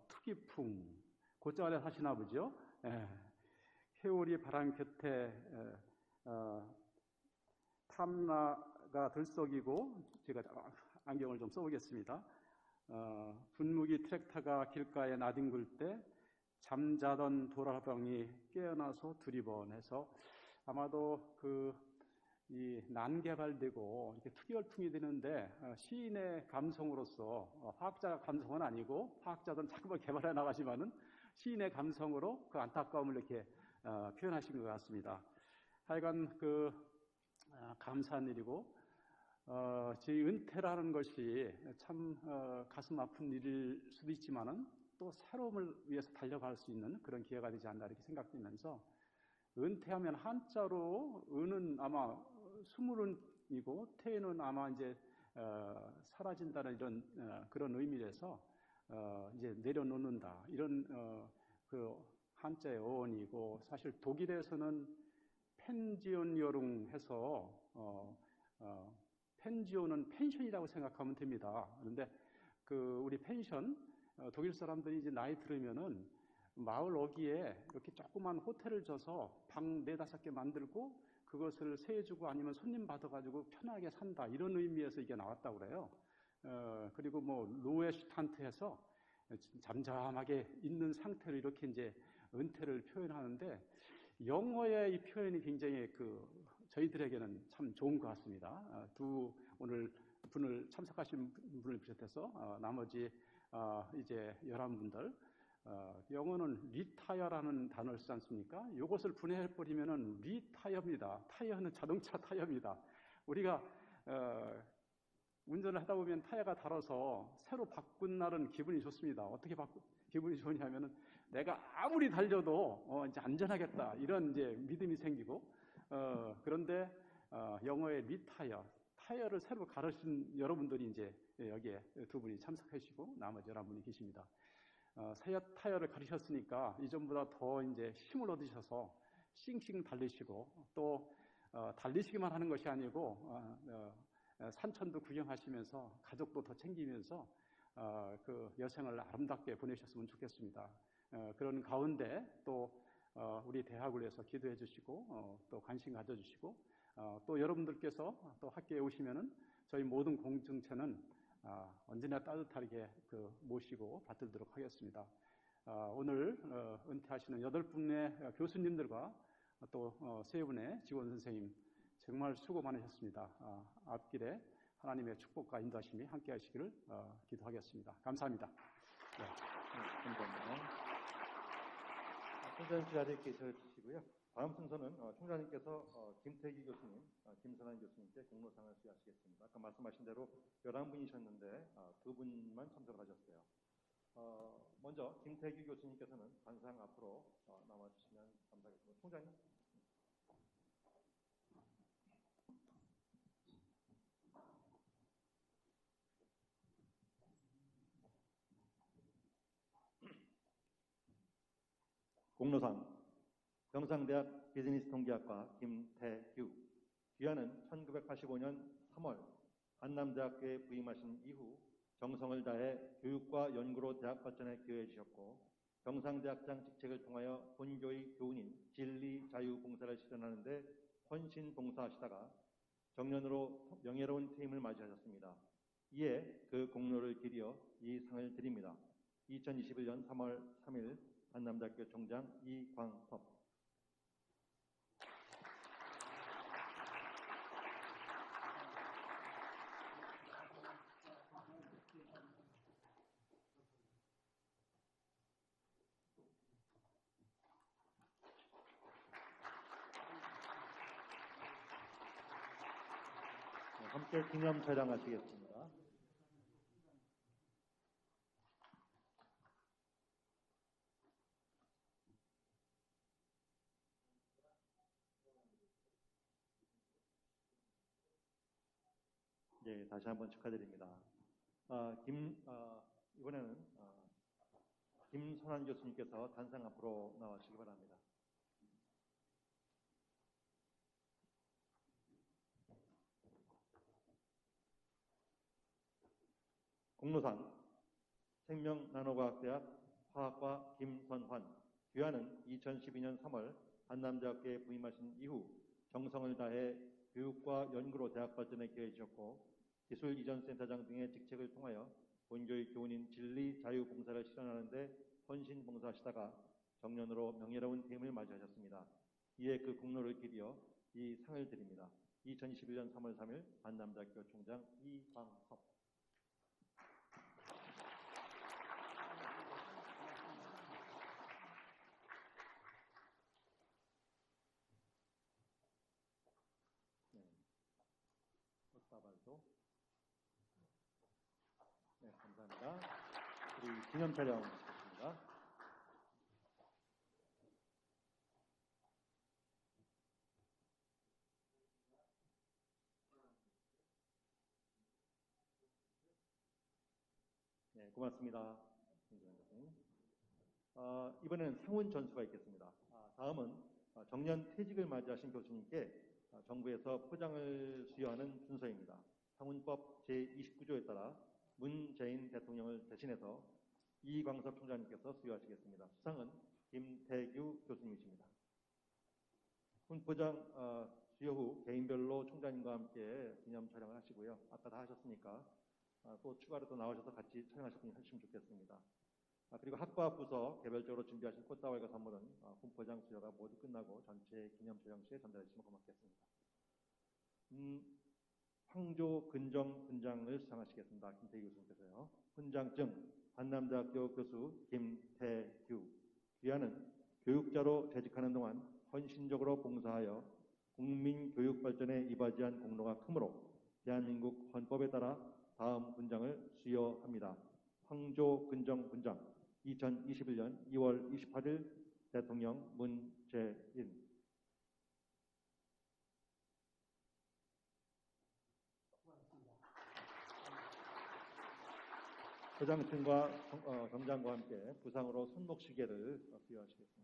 투기풍, 곶자왈에 사시나 보죠. 회오리 바람 곁에 탐나가 들썩이고, 제가 안경을 좀 써보겠습니다. 분무기 트랙터가 길가에 나뒹굴 때 잠자던 도라병이 깨어나서 두리번해서, 아마도 이 난개발되고 이렇게 투기열풍이 되는데, 시인의 감성으로서, 화학자 감성은 아니고, 화학자들은 자꾸만 개발해 나가지만은 시인의 감성으로 그 안타까움을 이렇게 표현하신 것 같습니다. 하여간 감사한 일이고 제 은퇴라는 것이 참 가슴 아픈 일일 수도 있지만은 또 새로움을 위해서 달려갈 수 있는 그런 기회가 되지 않나 이렇게 생각되면서 은퇴하면 한자로 은은 아마 스물은이고 퇴는 아마 이제 사라진다는 이런 그런 의미에서 이제 내려놓는다 이런 그 한자의 어원이고 사실 독일에서는 펜지온여룽 해서 펜지온은 펜션이라고 생각하면 됩니다. 그런데 우리 펜션 독일 사람들이 이제 나이 들으면은 마을 어귀에 이렇게 조그만 호텔을 져서 방 4-5개 만들고 그것을 세주고 아니면 손님 받아가지고 편하게 산다 이런 의미에서 이게 나왔다고 그래요. 그리고 뭐 루에슈탄트해서 잠잠하게 있는 상태로 이렇게 이제 은퇴를 표현하는데 영어의 이 표현이 굉장히 저희들에게는 참 좋은 것 같습니다. 오늘 분을 참석하신 분을 비롯해서 나머지 이제 11분들 영어는 리타이어라는 단어를 쓰지 않습니까? 이것을 분해해버리면은 리타이어입니다. 타이어는 자동차 타이어입니다. 우리가 운전을 하다 보면 타이어가 닳아서 새로 바꾼 날은 기분이 좋습니다. 어떻게 기분이 좋으냐면은 내가 아무리 달려도 이제 안전하겠다 이런 이제 믿음이 생기고 그런데 영어의 리타이어 타이어를 새로 갈으신 여러분들이 이제 여기에 2분이 참석하시고 나머지 11분이 계십니다. 새 타이어를 가르셨으니까 이전보다 더 이제 힘을 얻으셔서 싱싱 달리시고 또 달리시기만 하는 것이 아니고 산천도 구경하시면서 가족도 더 챙기면서 그 여생을 아름답게 보내셨으면 좋겠습니다. 그런 가운데 또 우리 대학을 위해서 기도해 주시고 또 관심 가져주시고 또 여러분들께서 또 학교에 오시면은 저희 모든 공동체는 언제나 따뜻하게 모시고 받들도록 하겠습니다. 오늘 은퇴하시는 8분의 교수님들과 또 3분의 직원 선생님 정말 수고 많으셨습니다. 앞길에 하나님의 축복과 인도하심이 함께 하시기를 기도하겠습니다. 감사합니다. 네, 감사합니다. 총장님 자리에 계셔주시고요. 다음 순서는 총장님께서 김태기 교수님, 김선한 교수님께 공로상을 수여하시겠습니다. 아까 말씀하신 대로 11분이셨는데 2분만 참석을 하셨어요. 먼저 김태기 교수님께서는 단상 앞으로 나와주시면 감사하겠습니다. 총장님. 공로상 경상대학 비즈니스통계학과 김태규. 귀하는 1985년 3월 한남대학교에 부임하신 이후 정성을 다해 교육과 연구로 대학 발전에 기여해 주셨고 경상대학장 직책을 통하여 본교의 교훈인 진리, 자유, 봉사를 실현하는 데 헌신 봉사하시다가 정년으로 명예로운 퇴임을 맞이하셨습니다. 이에 그 공로를 기리어 이 상을 드립니다. 2021년 3월 3일 한남대학교 총장 이광섭. 함께 기념 촬영하시겠습니다. 네, 다시 한번 축하드립니다. 이번에는 김선한 교수님께서 단상 앞으로 나와주시기 바랍니다. 공로상 생명나노과학대학 화학과 김선환. 귀하는 2012년 3월 한남대학교에 부임하신 이후 정성을 다해 교육과 연구로 대학 발전에 기여해 주셨고 기술이전센터장 등의 직책을 통하여 본교의 교훈인 진리, 자유, 봉사를 실현하는 데 헌신 봉사하시다가 정년으로 명예로운 퇴임을 맞이하셨습니다. 이에 그 공로를 기리어 이 상을 드립니다. 2021년 3월 3일 한남대학교 총장 이광섭. 교수. 네, 감사합니다. 우리 기념 촬영 있습니다. 네, 고맙습니다. 이번에는 상훈 전수가 있겠습니다. 다음은 정년 퇴직을 맞이하신 교수님께 정부에서 포장을 수여하는 순서입니다. 상훈법 제29조에 따라 문재인 대통령을 대신해서 이광섭 총장님께서 수여하시겠습니다. 수상은 김태규 교수님이십니다. 훈포장 수여 후 개인별로 총장님과 함께 기념 촬영을 하시고요. 아까 다 하셨으니까 또 추가로 또 나오셔서 같이 촬영하시면 좋겠습니다. 그리고 학과 부서 개별적으로 준비하신 꽃다발과 선물은 훈포장 수여가 모두 끝나고 전체 기념 촬영 시에 전달해 주시면 고맙겠습니다. 황조 근정 훈장을 수상하시겠습니다. 김태규 교수님께서요. 훈장증 한남대학교 교수 김태규. 귀하는 교육자로 재직하는 동안 헌신적으로 봉사하여 국민 교육 발전에 이바지한 공로가 크므로 대한민국 헌법에 따라 다음 훈장을 수여합니다. 황조 근정 훈장 2021년 2월 28일 대통령 문재인. 회장팀과 점장과 함께 부상으로 손목시계를 수여하시겠습니다.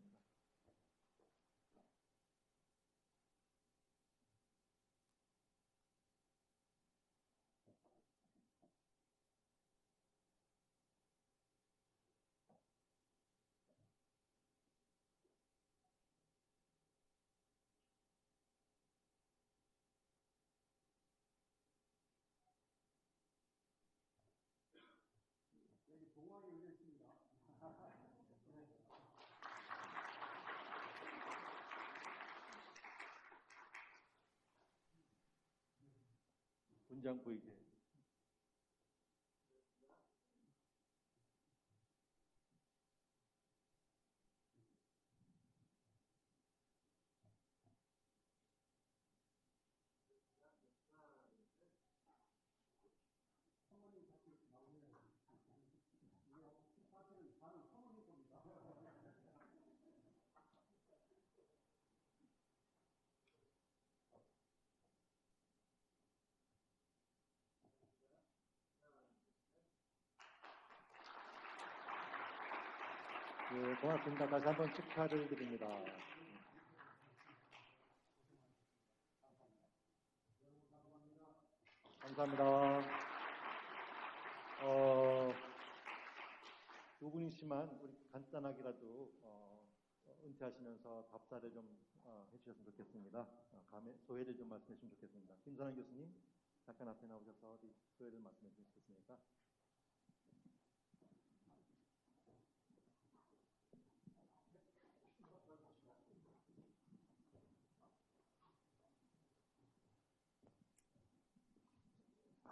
훈장 보이게. 네, 고맙습니다. 다시 한번 축하를 드립니다. 감사합니다. 두 분이시만 우리 간단하게라도 은퇴하시면서 답사를 좀 해주셨으면 좋겠습니다. 소회를 좀 말씀해 주시면 좋겠습니다. 김선환 교수님, 잠깐 앞에 나오셔서 어디 소회를 말씀해 주시겠습니까?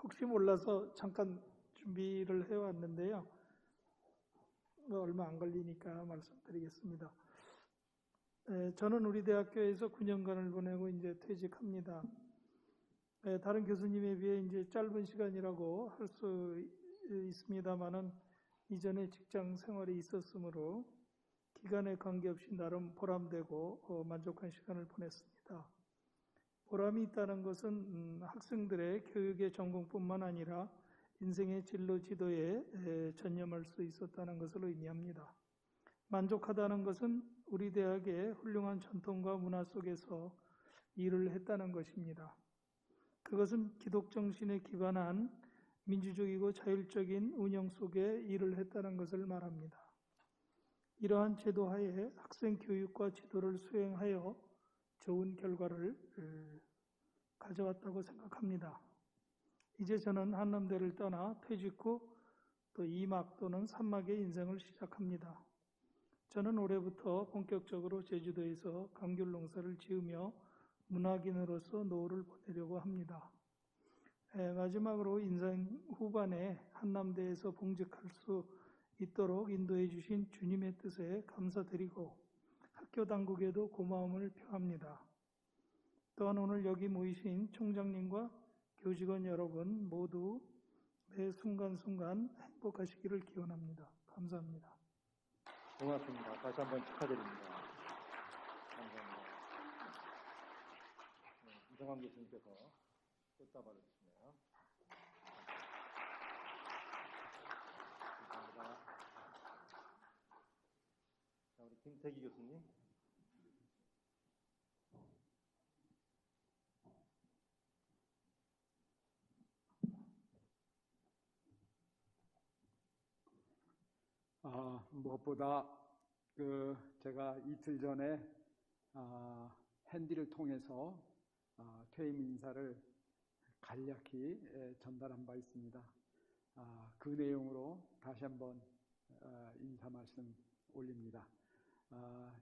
혹시 몰라서 잠깐 준비를 해왔는데요. 얼마 안 걸리니까 말씀드리겠습니다. 저는 우리 대학교에서 9년간을 보내고 이제 퇴직합니다. 다른 교수님에 비해 이제 짧은 시간이라고 할 수 있습니다만은 이전에 직장 생활이 있었으므로 기간에 관계없이 나름 보람되고 만족한 시간을 보냈습니다. 보람이 있다는 것은 학생들의 교육의 전공뿐만 아니라 인생의 진로 지도에 전념할 수 있었다는 것을 의미합니다. 만족하다는 것은 우리 대학의 훌륭한 전통과 문화 속에서 일을 했다는 것입니다. 그것은 기독정신에 기반한 민주적이고 자율적인 운영 속에 일을 했다는 것을 말합니다. 이러한 제도하에 학생 교육과 지도를 수행하여 좋은 결과를 가져왔다고 생각합니다. 이제 저는 한남대를 떠나 퇴직 후 또 2막 또는 3막의 인생을 시작합니다. 저는 올해부터 본격적으로 제주도에서 감귤 농사를 지으며 문학인으로서 노후를 보내려고 합니다. 마지막으로 인생 후반에 한남대에서 봉직할 수 있도록 인도해 주신 주님의 뜻에 감사드리고 학교 당국에도 고마움을 표합니다. 또한 오늘 여기 모이신 총장님과 교직원 여러분 모두 매 순간순간 행복하시기를 기원합니다. 감사합니다. 고맙습니다. 다시 한번 축하드립니다. 감사합니다. 이정환 교수님께서 꽃다발을 주시네요. 감사합니다. 자, 우리 김태기 교수님. 무엇보다 제가 이틀 전에 핸디를 통해서 퇴임 인사를 간략히 전달한 바 있습니다. 그 내용으로 다시 한번 인사 말씀 올립니다.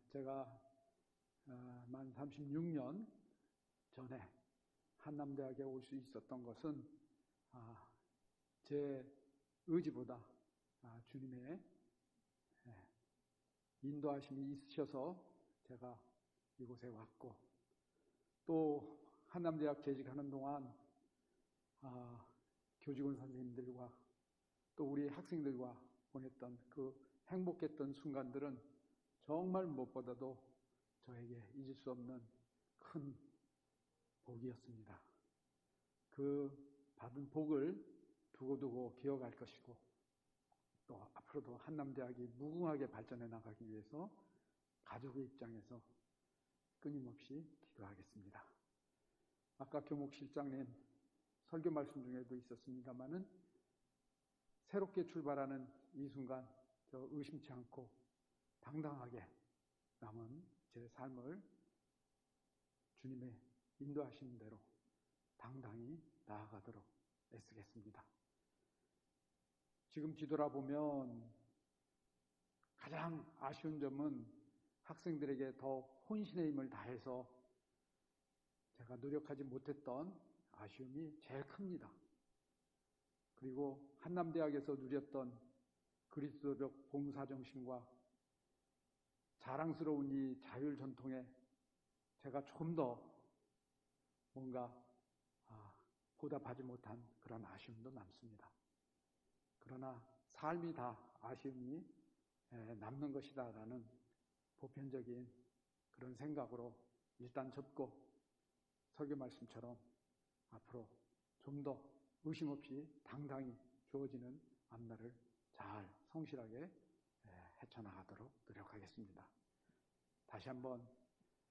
제가 만 36년 전에 한남대학에 올 수 있었던 것은 제 의지보다 주님의 인도하심이 있으셔서 제가 이곳에 왔고, 또 한남대학 재직하는 동안 교직원 선생님들과 또 우리 학생들과 보냈던 그 행복했던 순간들은 정말 무엇보다도 저에게 잊을 수 없는 큰 복이었습니다. 그 받은 복을 두고두고 기억할 것이고, 또 앞으로도 한남대학이 무궁하게 발전해 나가기 위해서 가족의 입장에서 끊임없이 기도하겠습니다. 아까 교목실장님 설교 말씀 중에도 있었습니다마는 새롭게 출발하는 이 순간 저 의심치 않고 당당하게 남은 제 삶을 주님의 인도하시는 대로 당당히 나아가도록 애쓰겠습니다. 지금 뒤돌아보면 가장 아쉬운 점은 학생들에게 더 혼신의 힘을 다해서 제가 노력하지 못했던 아쉬움이 제일 큽니다. 그리고 한남대학에서 누렸던 그리스도적 봉사정신과 자랑스러운 이 자율 전통에 제가 좀 더 뭔가 보답하지 못한 그런 아쉬움도 남습니다. 그러나 삶이 다 아쉬움이 남는 것이다라는 보편적인 그런 생각으로 일단 접고 설교 말씀처럼 앞으로 좀 더 의심 없이 당당히 주어지는 앞날을 잘 성실하게 헤쳐나가도록 노력하겠습니다. 다시 한번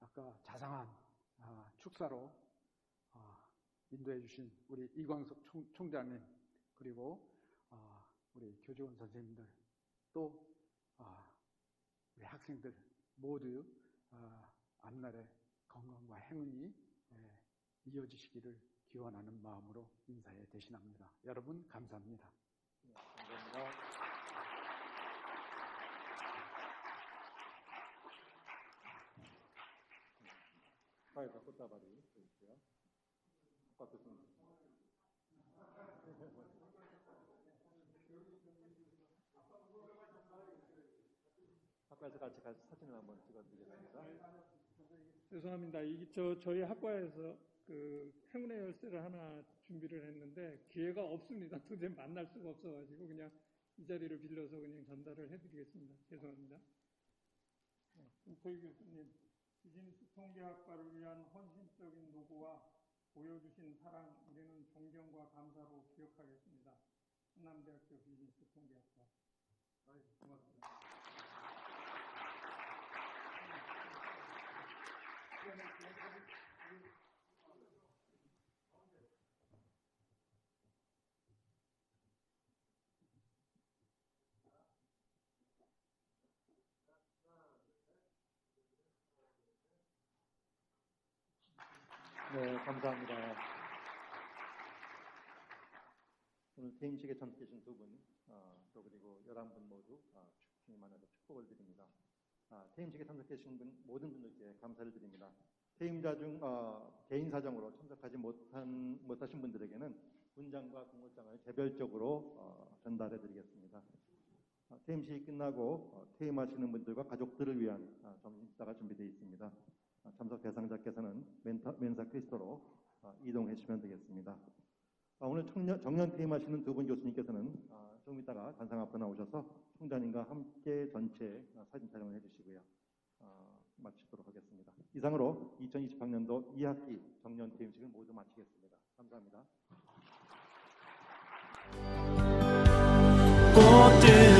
아까 자상한 축사로 인도해 주신 우리 이광석 총장님, 그리고 우리 교직원 선생님들, 또 우리 학생들 모두 앞날에 건강과 행운이 이어지시기를 기원하는 마음으로 인사에 대신합니다. 여러분 감사합니다. 네, 감사합니다. 축하해서 꽃다발이 보이고요. 아까 교수님. 학과에서 같이 사진을 한번 찍어드리겠습니다. 죄송합니다. 저희 학과에서 그 행운의 열쇠를 하나 준비를 했는데 기회가 없습니다. 도저히 만날 수가 없어가지고 그냥 이 자리를 빌려서 그냥 전달을 해드리겠습니다. 죄송합니다. 김태희 교수님, 비즈니스 통계학과를 위한 헌신적인 노고와 보여주신 사랑, 우리는 존경과 감사로 기억하겠습니다. 한남대학교 비즈니스 통계학과. 고맙습니다. 네, 감사합니다. 오늘 퇴임식에 참석해주신 두 분, 또 그리고 11분 모두 주님 안에서 축복을 드립니다. 퇴임식에 참석해주신 모든 분들께 감사를 드립니다. 퇴임자 중 개인 사정으로 참석하지 못하신 분들에게는 훈장과 공모장을 개별적으로 전달해 드리겠습니다. 퇴임식이 끝나고 퇴임하시는 분들과 가족들을 위한 점심식사가 준비되어 있습니다. 참석 대상자께서는 멘사 크리스토로 이동해 주시면 되겠습니다. 오늘 정년 퇴임하시는 두 분 교수님께서는 조금 이따가 단상 앞으로 나오셔서 총장님과 함께 전체 사진 촬영을 해주시고요. 마치도록 하겠습니다. 이상으로 2020학년도 2학기 정년 퇴임식을 모두 마치겠습니다. 감사합니다. 꽃들